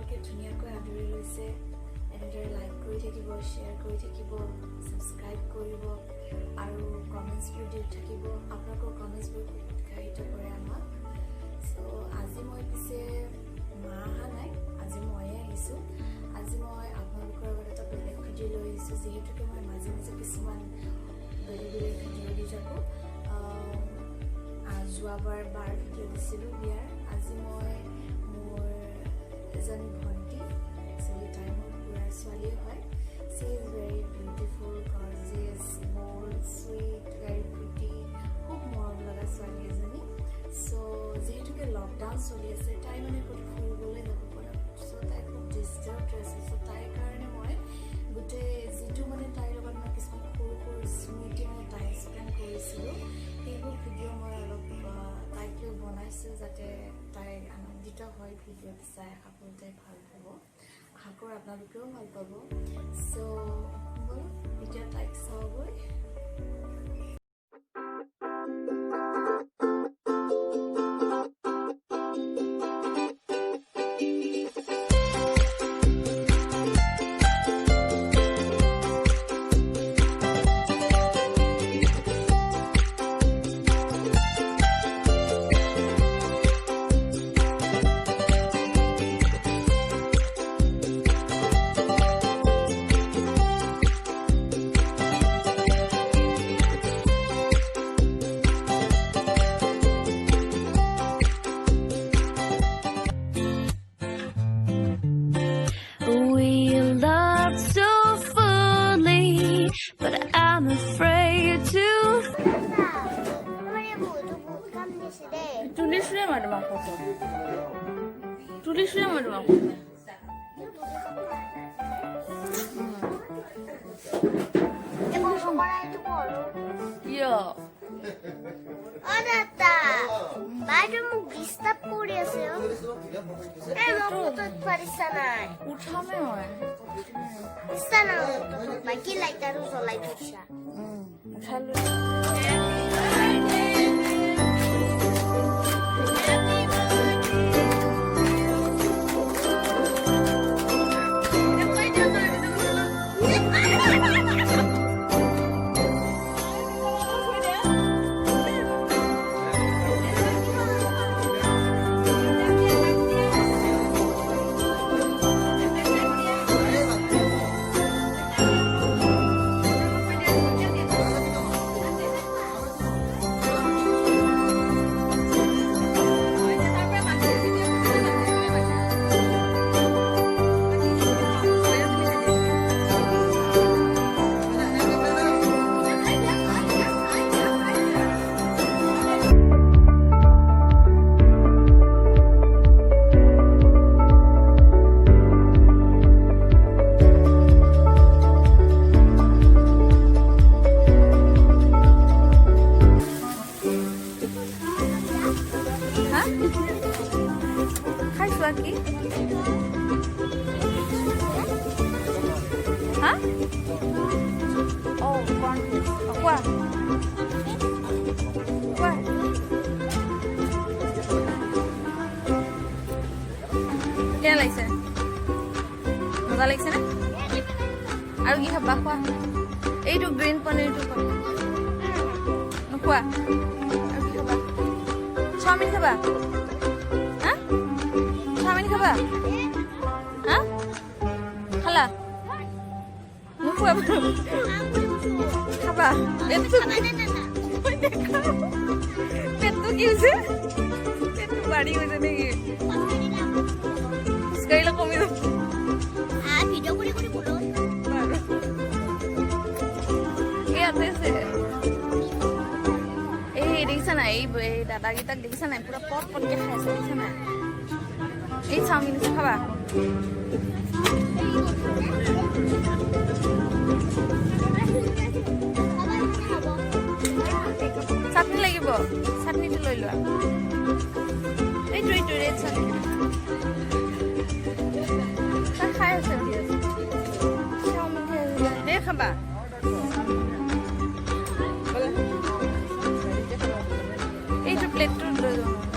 আপোনালোকে ধুনীয়াকৈ আদৰি লৈছে এনেদৰে লাইক কৰি থাকিব শ্বেয়াৰ কৰি থাকিব সাবস্ক্ৰাইব কৰিব আৰু কমেন্টছবোৰ দি থাকিব আপোনালোকৰ কমেন্টছবোৰ উৎসাহিত কৰে আমাক সো আজি মই পিছে মা অহা নাই আজি ময়ে আহিছোঁ আজি মই আপোনালোকৰ আগত এটা বেলেগ ভিডিঅ' লৈ আহিছোঁ যিহেতুকে মই মাজে মাজে কিছুমান বেলেগ বেলেগ ভিডিঅ' দি থাকোঁ যোৱাবাৰ বাৰ ভিডিঅ' দিছিলোঁ বিয়াৰ আজি মই মোৰ এজনী ভণ্টি একচুৱেলি তাই মোৰ খুৰাৰ ছোৱালীয়ে হয় she is very beautiful gorgeous bold sweet very pretty খুব মৰম লগা ছোৱালী এজনী সো যিহেতুকে লকডাউন চলি আছে তাই মানে ক'তো ফুৰিবলৈ যাব পৰা সো তাই খুব ডিষ্টাৰ্বড আছে সো তাইৰ কাৰণে মই গোটেই যিটো মানে তাইৰ লগত মই কিছুমান সৰু সৰু স্মৃতি মানে টাইম স্পেণ্ড কৰিছিলোঁ সেইবোৰ ভিডিঅ' মই অলপ তাইক লৈ বনাইছোঁ যাতে তাই আনন্দিত হয় ভিডিঅ'ত চাই আশা কৰোঁ তাই ভাল পাব আশা কৰোঁ আপোনালোকেও ভাল পাব সো ব'ল এতিয়া তাইক চাওঁগৈ But I'm afraid to. Tulisnya mana bang foto? Tulisnya mana bang? Iya. Ada tak? Baru mau disturb kuri aja. Mau foto parisana. Ucapnya mana? Sana. Bagi like terus like bisa. Halo. Lagi? Hah? Oh, cornflakes. Aqua. Aqua. Kaya লাগিছে? মজা লাগিছে না? আৰু কি খাবা খোৱা? এইটো green পনীৰটো খোৱা। নোখোৱা? আৰু কি খাবা? চাওমিন খাবা? চাওমিন খাবা হা খালা নোখোৱা খাবা পেটটো কি হৈছে পেটটো বাঢ়ি গৈছে নেকি খোজকাঢ়িলে কমি যাব ইয়াতে আছে এই দেখিছা নাই এই দাদাকেইটাক দেখিছা নাই পুৰা পট পটকে খাই আছে দেখিছা নাই এই চাওমিন খাবা চাটনি লাগিব চাটনিটো লৈ লোৱা এইটো ৰেড চাটনি খাই আছে চাওমিন খাই আছে এই খাবা এইটো প্লেটটো লৈ যাওঁ